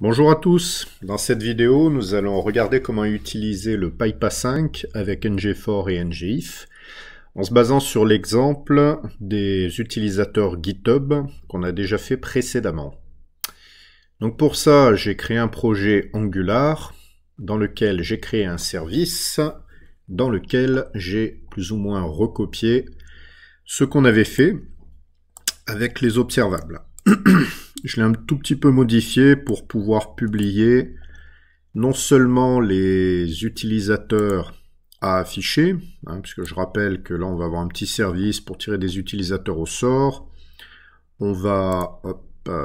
Bonjour à tous, dans cette vidéo nous allons regarder comment utiliser le PyPA5 avec ngFor et ngIf en se basant sur l'exemple des utilisateurs GitHub qu'on a déjà fait précédemment. Donc pour ça j'ai créé un projet Angular dans lequel j'ai créé un service dans lequel j'ai plus ou moins recopié ce qu'on avait fait avec les observables. Je l'ai un tout petit peu modifié pour pouvoir publier non seulement les utilisateurs à afficher, puisque je rappelle que là on va avoir un petit service pour tirer des utilisateurs au sort, on va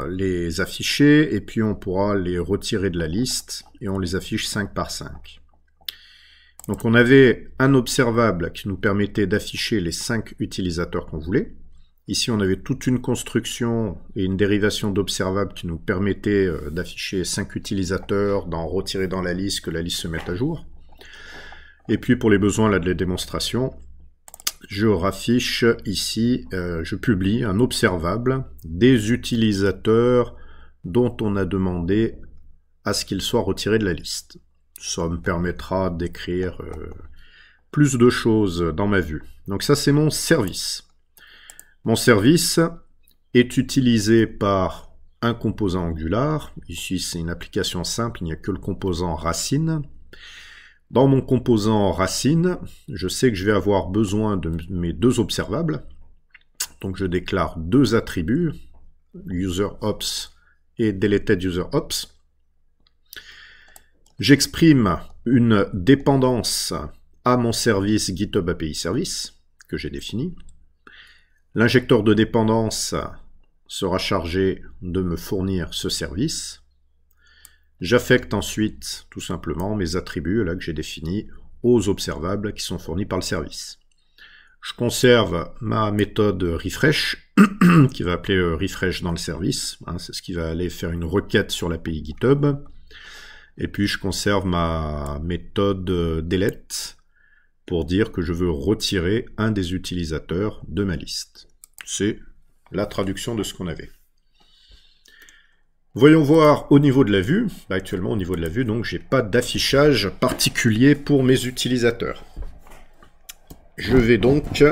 les afficher et puis on pourra les retirer de la liste et on les affiche 5 par 5. Donc on avait un observable qui nous permettait d'afficher les 5 utilisateurs qu'on voulait. Ici, on avait toute une construction et une dérivation d'observable qui nous permettait d'afficher 5 utilisateurs, d'en retirer dans la liste, que la liste se mette à jour. Et puis, pour les besoins là, de la démonstration, je raffiche ici, je publie un observable des utilisateurs dont on a demandé à ce qu'ils soient retirés de la liste. Ça me permettra d'écrire plus de choses dans ma vue. Donc ça, c'est mon service. Mon service est utilisé par un composant Angular. Ici, c'est une application simple, il n'y a que le composant racine. Dans mon composant racine, je sais que je vais avoir besoin de mes deux observables. Donc je déclare deux attributs, userOps et deletedUserOps. J'exprime une dépendance à mon service GitHub API Service que j'ai défini. L'injecteur de dépendance sera chargé de me fournir ce service. J'affecte ensuite tout simplement mes attributs là que j'ai définis aux observables qui sont fournis par le service. Je conserve ma méthode refresh qui va appeler refresh dans le service. C'est ce qui va aller faire une requête sur l'API GitHub. Et puis je conserve ma méthode delete pour dire que je veux retirer un des utilisateurs de ma liste. C'est la traduction de ce qu'on avait. Voyons voir au niveau de la vue. Actuellement, au niveau de la vue, donc, j'ai pas d'affichage particulier pour mes utilisateurs. Je vais donc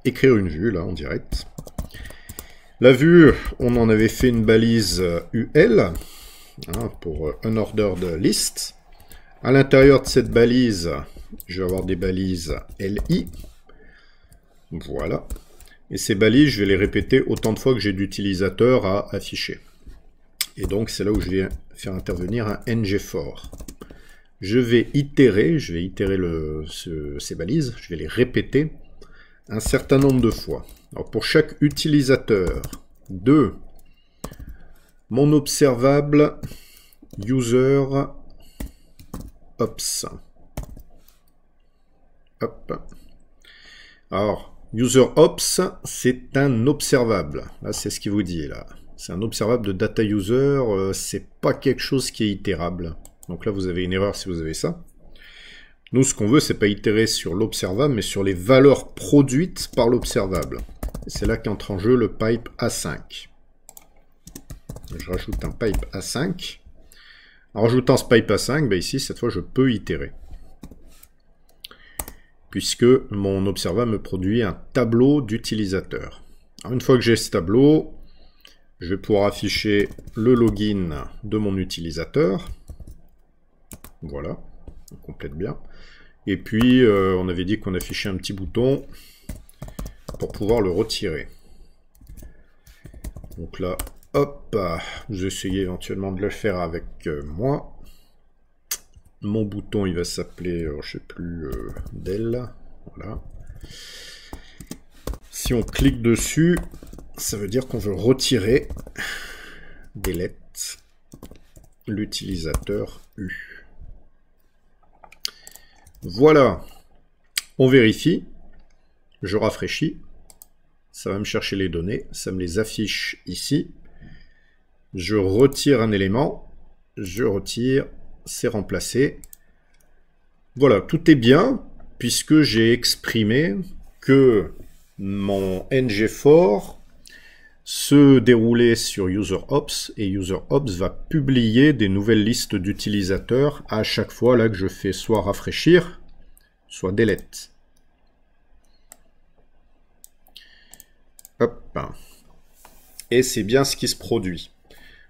écrire une vue, là, en direct. La vue, on en avait fait une balise UL, pour unordered list. À l'intérieur de cette balise, je vais avoir des balises LI. Voilà. Et ces balises, je vais les répéter autant de fois que j'ai d'utilisateurs à afficher. Et donc, c'est là où je vais faire intervenir un ngFor. Je vais itérer ces balises, je vais les répéter un certain nombre de fois. Alors, pour chaque utilisateur de mon observable userOps. Hop. Alors, userOps, c'est un observable. Là, c'est ce qu'il vous dit, là. C'est un observable de data user, c'est pas quelque chose qui est itérable. Donc là, vous avez une erreur si vous avez ça. Nous, ce qu'on veut, c'est pas itérer sur l'observable, mais sur les valeurs produites par l'observable. C'est là qu'entre en jeu le pipe A5. Je rajoute un pipe A5. En rajoutant ce pipe A5, ici, cette fois, je peux itérer. Puisque mon observable me produit un tableau d'utilisateurs. Une fois que j'ai ce tableau, je vais pouvoir afficher le login de mon utilisateur. Voilà, on complète bien. Et puis, on avait dit qu'on affichait un petit bouton pour pouvoir le retirer. Donc là, hop, vous essayez éventuellement de le faire avec moi. Mon bouton, il va s'appeler, je sais plus, del. Voilà. Si on clique dessus, ça veut dire qu'on veut retirer delete l'utilisateur U. Voilà. On vérifie. Je rafraîchis. Ça va me chercher les données. Ça me les affiche ici. Je retire un élément. Je retire. C'est remplacé. Voilà, tout est bien puisque j'ai exprimé que mon ngFor se dérouler sur UserOps, et UserOps va publier des nouvelles listes d'utilisateurs à chaque fois là que je fais soit rafraîchir, soit delete. Hop. Et c'est bien ce qui se produit.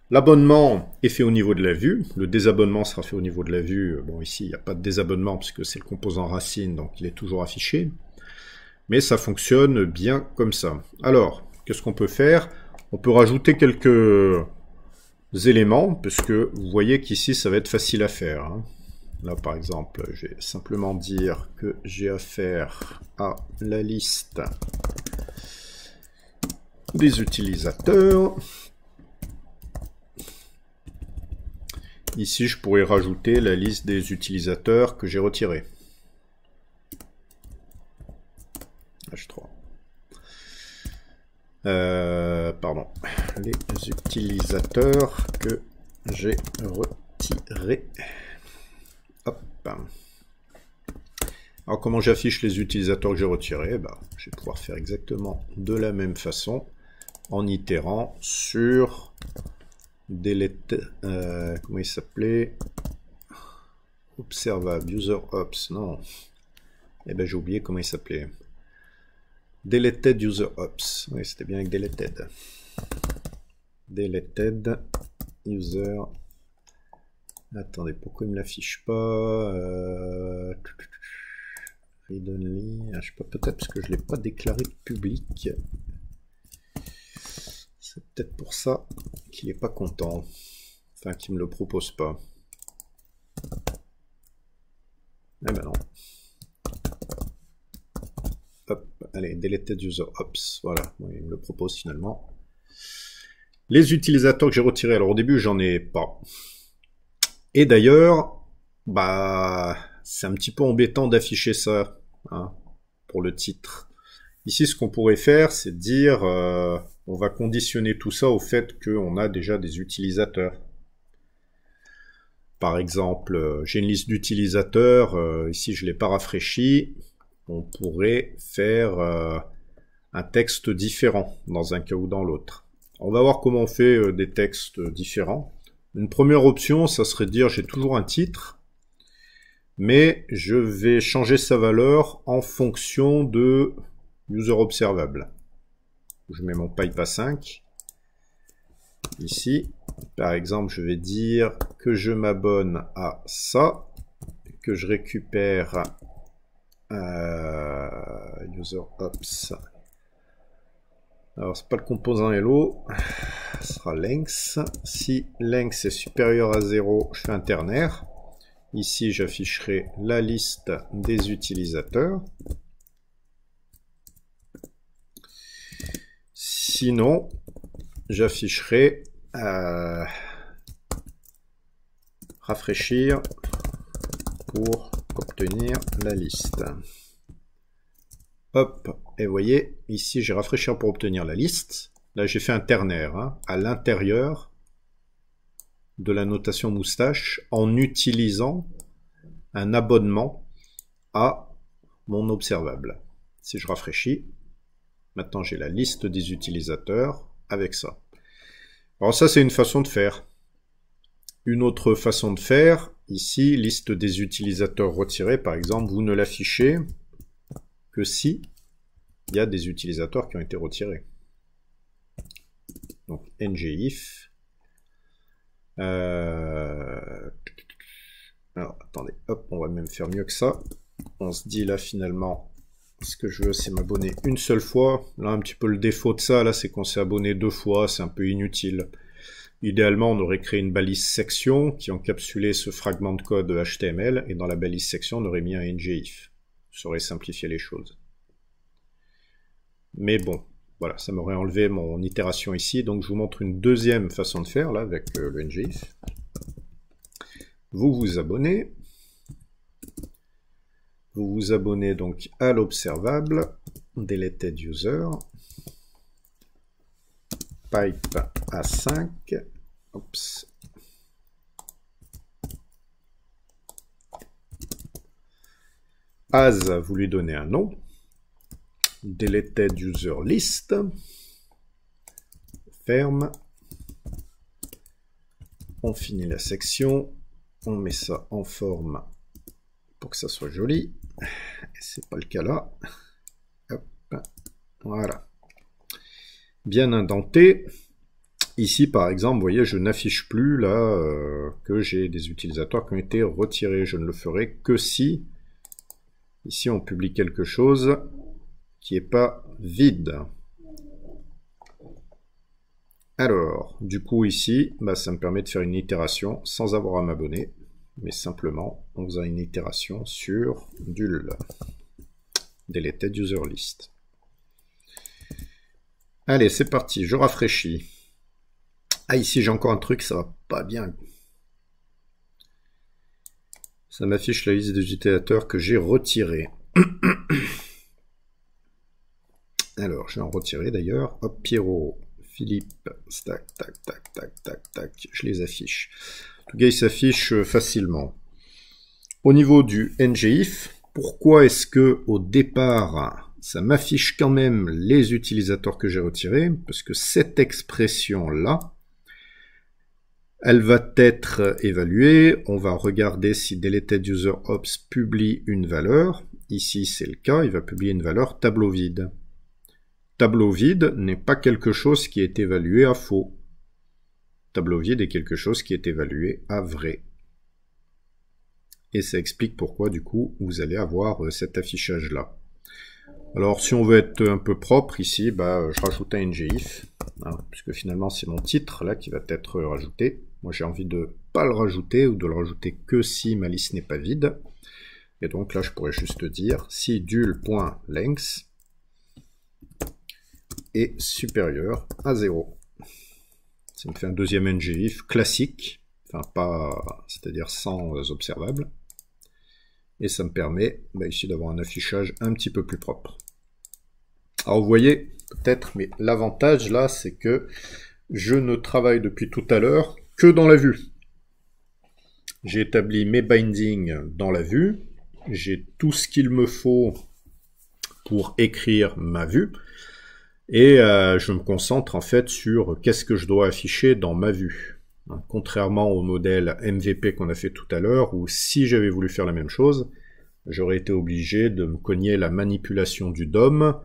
L'abonnement est fait au niveau de la vue, le désabonnement sera fait au niveau de la vue. Bon, ici, il n'y a pas de désabonnement puisque c'est le composant racine, donc il est toujours affiché. Mais ça fonctionne bien comme ça. Alors, qu'est-ce qu'on peut faire? On peut rajouter quelques éléments, puisque vous voyez qu'ici, ça va être facile à faire. Hein. Là, par exemple, je vais simplement dire que j'ai affaire à la liste des utilisateurs. Ici, je pourrais rajouter la liste des utilisateurs que j'ai retirés. H3. Pardon. Les utilisateurs que j'ai retirés. Hop. Alors, comment j'affiche les utilisateurs que j'ai retirés? Je vais pouvoir faire exactement de la même façon en itérant sur delete, comment il s'appelait, observable, UserOps, non, j'ai oublié comment il s'appelait, deleted UserOps, oui c'était bien avec deleted user, attendez, pourquoi il me l'affiche pas, read only, je sais pas, peut-être parce que je l'ai pas déclaré public. C'est peut-être pour ça qu'il n'est pas content. Enfin, qu'il ne me le propose pas. Eh ben non. Hop, allez, deleted user ops. Voilà, il me le propose finalement. Les utilisateurs que j'ai retirés. Alors au début, j'en ai pas. Et d'ailleurs, c'est un petit peu embêtant d'afficher ça, hein, pour le titre. Ici, ce qu'on pourrait faire, c'est dire, on va conditionner tout ça au fait qu'on a déjà des utilisateurs. Par exemple, j'ai une liste d'utilisateurs, ici je ne l'ai pas rafraîchi, on pourrait faire un texte différent dans un cas ou dans l'autre. On va voir comment on fait des textes différents. Une première option, ça serait de dire j'ai toujours un titre, mais je vais changer sa valeur en fonction de user observable. Je mets mon pipe à 5. Ici, par exemple, je vais dire que je m'abonne à ça, que je récupère user ops. Alors, c'est pas le composant hello, ce sera length. Si length est supérieur à 0, je fais un ternaire. Ici, j'afficherai la liste des utilisateurs. Sinon, j'afficherai rafraîchir pour obtenir la liste. Hop, et vous voyez, ici j'ai rafraîchir pour obtenir la liste. Là j'ai fait un ternaire, hein, à l'intérieur de la notation moustache en utilisant un abonnement à mon observable. Si je rafraîchis, maintenant j'ai la liste des utilisateurs avec ça. Alors ça c'est une façon de faire. Une autre façon de faire, ici, liste des utilisateurs retirés, par exemple, vous ne l'affichez que si il y a des utilisateurs qui ont été retirés. Donc ngIf. Alors attendez, hop, on va même faire mieux que ça. On se dit là finalement, ce que je veux c'est m'abonner une seule fois. Là un petit peu le défaut de ça, là c'est qu'on s'est abonné 2 fois, c'est un peu inutile. Idéalement, on aurait créé une balise section qui encapsulait ce fragment de code HTML, et dans la balise section, on aurait mis un ngIf. Ça aurait simplifié les choses. Mais bon, voilà, ça m'aurait enlevé mon itération ici, donc je vous montre une deuxième façon de faire, là, avec le ngIf. Vous vous abonnez. Vous vous abonnez donc à l'observable, deleted user, pipe à 5, oups. As, vous lui donnez un nom, deleted user list, ferme. On finit la section. On met ça en forme pour que ça soit joli. C'est pas le cas là. Hop. Voilà. Bien indenté. Ici, par exemple, vous voyez, je n'affiche plus là que j'ai des utilisateurs qui ont été retirés. Je ne le ferai que si, ici, on publie quelque chose qui n'est pas vide. Alors, du coup, ici, bah, ça me permet de faire une itération sans avoir à m'abonner, mais simplement en faisant une itération sur dul, deleted user list. Allez, c'est parti, je rafraîchis. Ah, ici, j'ai encore un truc, ça va pas bien. Ça m'affiche la liste des utilisateurs que j'ai retirés. Alors, je vais en retirer d'ailleurs. Hop, Pierrot, Philippe, tac, tac, tac, tac, tac, tac. Je les affiche. En tout cas, ils s'affichent facilement. Au niveau du ngIf, pourquoi est-ce que au départ, ça m'affiche quand même les utilisateurs que j'ai retirés? Parce que cette expression-là, elle va être évaluée. On va regarder si deleted user ops publie une valeur. Ici, c'est le cas. Il va publier une valeur tableau vide. Tableau vide n'est pas quelque chose qui est évalué à faux. Tableau vide est quelque chose qui est évalué à vrai. Et ça explique pourquoi, du coup, vous allez avoir cet affichage-là. Alors, si on veut être un peu propre, ici, bah, je rajoute un ngIf, hein, puisque finalement, c'est mon titre, là, qui va être rajouté. Moi, j'ai envie de pas le rajouter, ou de le rajouter que si ma liste n'est pas vide. Et donc, là, je pourrais juste dire, si dul.length est supérieur à 0. Ça me fait un deuxième ngIf classique, enfin pas, c'est-à-dire sans observable. Et ça me permet bah, ici d'avoir un affichage un petit peu plus propre. Alors vous voyez, peut-être, mais l'avantage là, c'est que je ne travaille depuis tout à l'heure que dans la vue. J'ai établi mes bindings dans la vue, j'ai tout ce qu'il me faut pour écrire ma vue, et je me concentre en fait sur qu'est-ce que je dois afficher dans ma vue. Contrairement au modèle MVP qu'on a fait tout à l'heure, où si j'avais voulu faire la même chose, j'aurais été obligé de me cogner la manipulation du DOM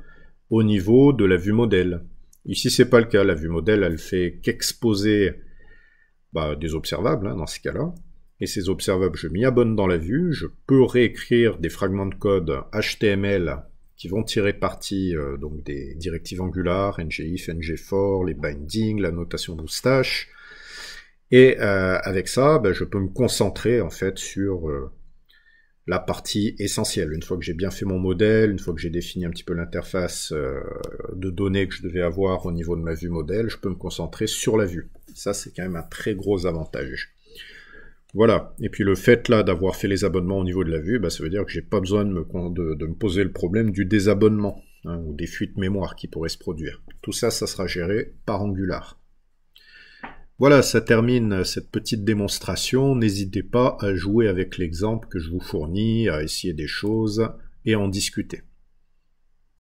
au niveau de la vue modèle. Ici, c'est pas le cas. La vue modèle, elle fait qu'exposer des observables, hein, dans ce cas-là. Et ces observables, je m'y abonne dans la vue. Je peux réécrire des fragments de code HTML qui vont tirer parti donc des directives Angular, ngIf, ngFor, les bindings, la notation Moustache. Et avec ça, je peux me concentrer en fait sur la partie essentielle. Une fois que j'ai bien fait mon modèle, une fois que j'ai défini un petit peu l'interface de données que je devais avoir au niveau de ma vue modèle, je peux me concentrer sur la vue. Ça, c'est quand même un très gros avantage. Voilà. Et puis le fait là d'avoir fait les abonnements au niveau de la vue, ça veut dire que j'ai pas besoin de me poser le problème du désabonnement, hein, ou des fuites mémoire qui pourraient se produire. Tout ça, ça sera géré par Angular. Voilà, ça termine cette petite démonstration. N'hésitez pas à jouer avec l'exemple que je vous fournis, à essayer des choses et à en discuter.